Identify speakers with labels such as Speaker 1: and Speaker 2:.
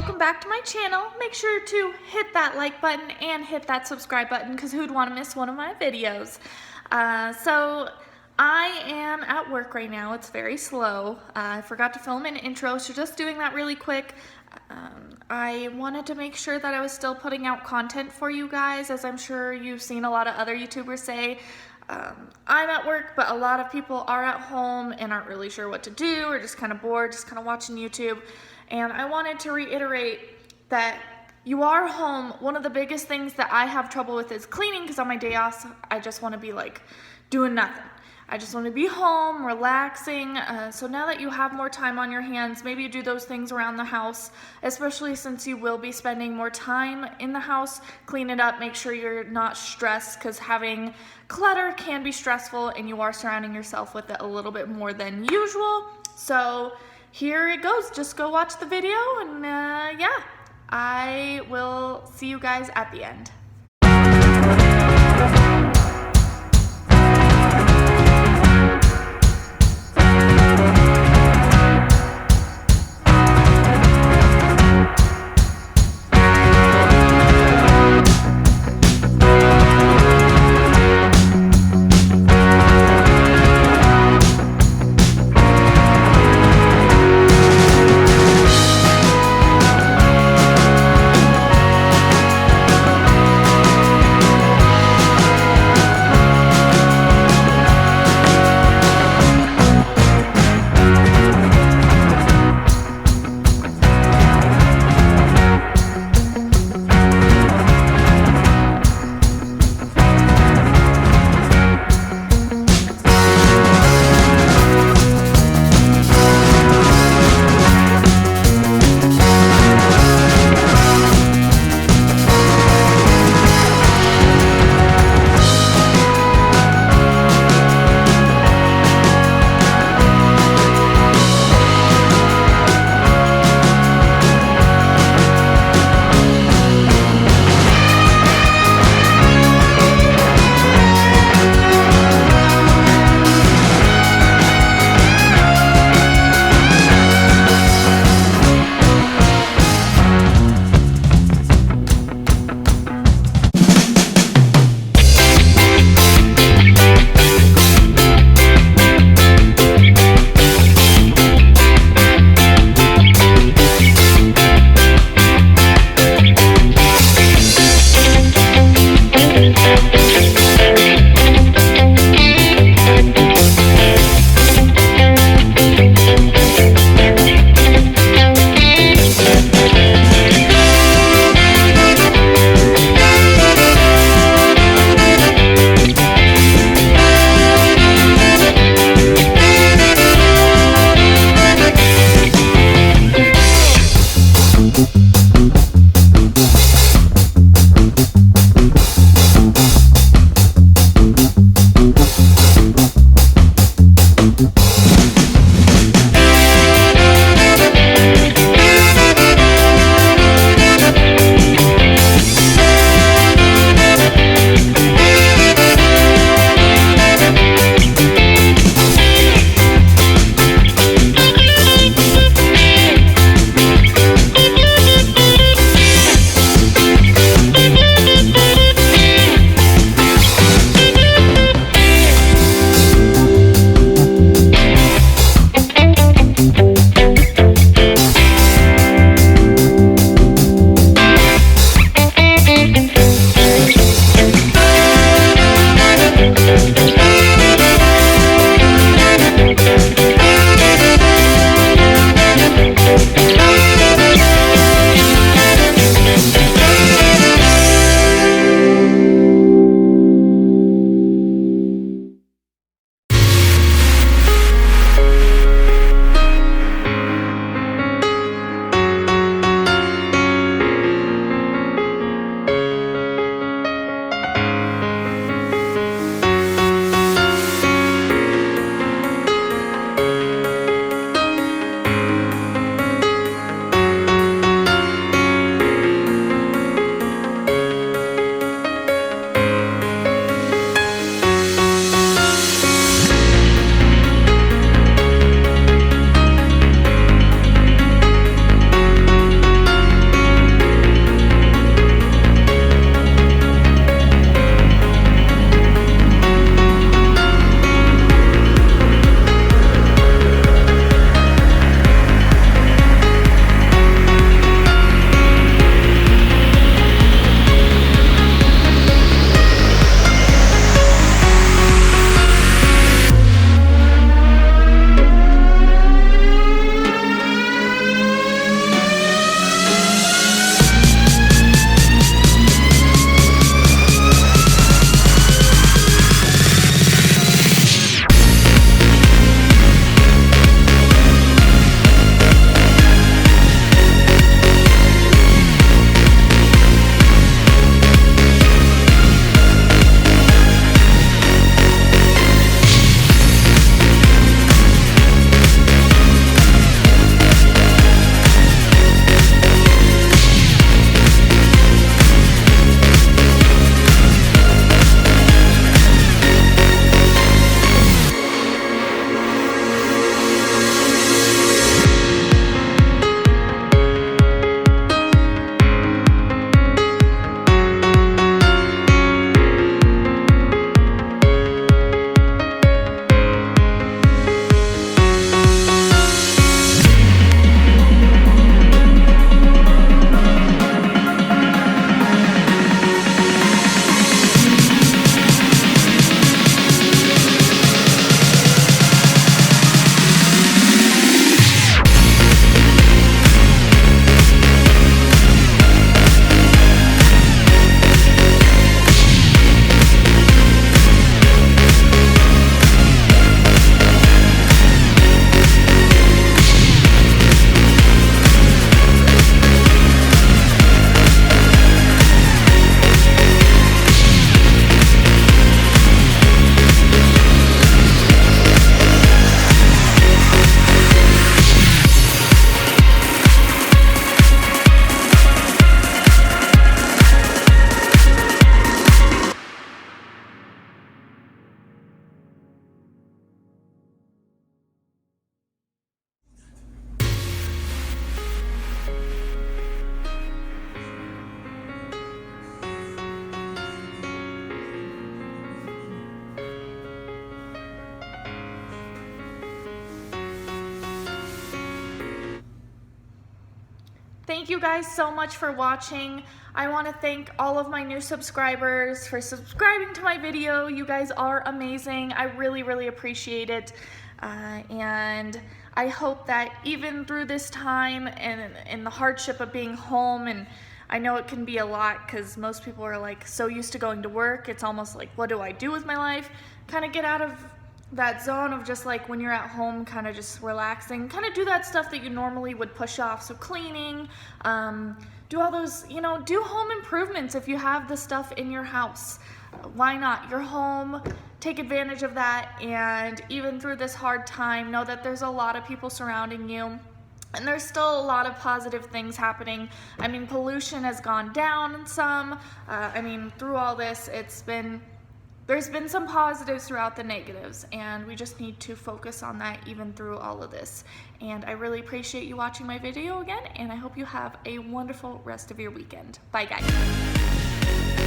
Speaker 1: welcome back to my channel. Make sure to hit that like button and hit that subscribe button because who'd want to miss one of my videos? So I am at work right now. It's very slow. I forgot to film an intro, so just doing that really quick. I wanted to make sure that I was still putting out content for you guys, as I'm sure you've seen a lot of other YouTubers say. I'm at work, but a lot of people are at home and aren't really sure what to do or just kind of bored, just kind of watching YouTube. And I wanted to reiterate that you are home. One of the biggest things that I have trouble with is cleaning, because on my day off, I just want to be like doing nothing. I just want to be home, relaxing. So now that you have more time on your hands, maybe you do those things around the house, especially since you will be spending more time in the house. Clean it up, make sure you're not stressed, because having clutter can be stressful and you are surrounding yourself with it a little bit more than usual. So here it goes. Just go watch the video and yeah, I will see you guys at the end. Thank you guys so much for watching. I want to thank all of my new subscribers for subscribing to my video. You guys are amazing. I really, really appreciate it. And I hope that even through this time and the hardship of being home, and I know it can be a lot because most people are like so used to going to work, it's almost like, what do I do with my life? Kind of get out of that zone of just like when you're at home, kind of just relaxing, kind of do that stuff that you normally would push off. So cleaning, do all those, do home improvements if you have the stuff in your house. Why not? You're home, take advantage of that, and even through this hard time, know that there's a lot of people surrounding you. And there's still a lot of positive things happening. I mean, pollution has gone down some. Through all this, there's been some positives throughout the negatives, and we just need to focus on that even through all of this. And I really appreciate you watching my video again, and I hope you have a wonderful rest of your weekend. Bye, guys.